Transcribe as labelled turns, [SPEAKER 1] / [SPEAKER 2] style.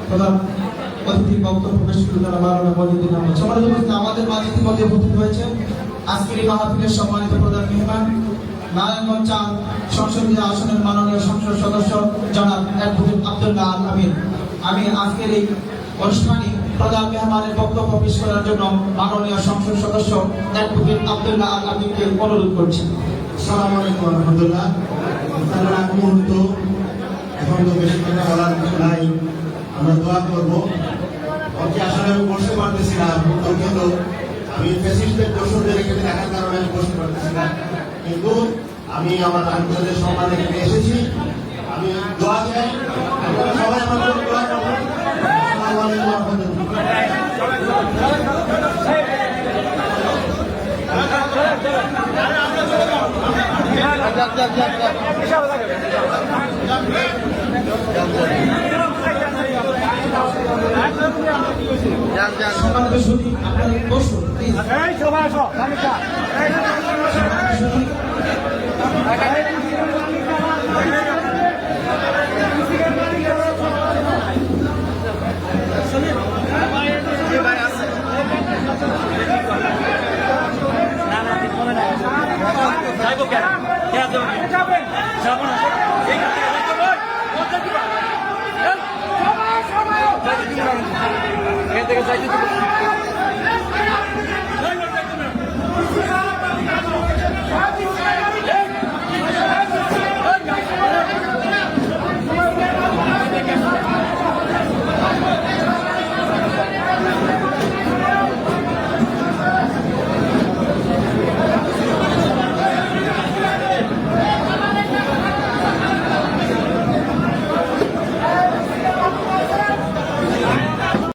[SPEAKER 1] প্রধান অতিথির বক্তব্য পেশ করে তারা মাওলানা মহিউদ্দিন আহমদ। সম্মানিত উপস্থিতি, আমাদের মাঝে ইতিমধ্যে উপস্থিত হয়েছেন আজকের এই মাহফিলের সম্মানিত প্রধান মেহমান নারায়ণগঞ্জ ৪ সংসদীয় আসনের মাননীয় সংসদ সদস্য জনাব অ্যাডভোকেট আব্দুল্লাহ আল আমিন। আমি আজকের এই অনুষ্ঠানে প্রধান মেহমানের বক্তব্য পেশ করার জন্য মাননীয় সংসদ সদস্য অ্যাডভোকেট আব্দুল্লাহ আল আমিনকে অনুরোধ করছি।
[SPEAKER 2] আসসালামু আলাইকুম ওয়া রাহমাতুল্লাহ। আপনারা এক মুহূর্ত, এখন তো বেশি কথা বলার কিছু নাই, আমরা দোয়া করবো। ওকে আসলে আমি বসতে পারতেছি না, কিন্তু আমি ফ্যাসিস্টদের দোষদের এখানে দেখার কারণে আমি বসতে পারতেছি না, কিন্তু আমি আমার আন্তর্জাতিক সম্মান এখানে এসেছি। আমি দোয়া চাই, আপনারা সবাই আমার জন্য দোয়া করবেন। আসসালামু আলাইকুম ওয়া
[SPEAKER 1] সম্মানিত সুধী, আপনারা বসুন প্লিজ।
[SPEAKER 3] থেকে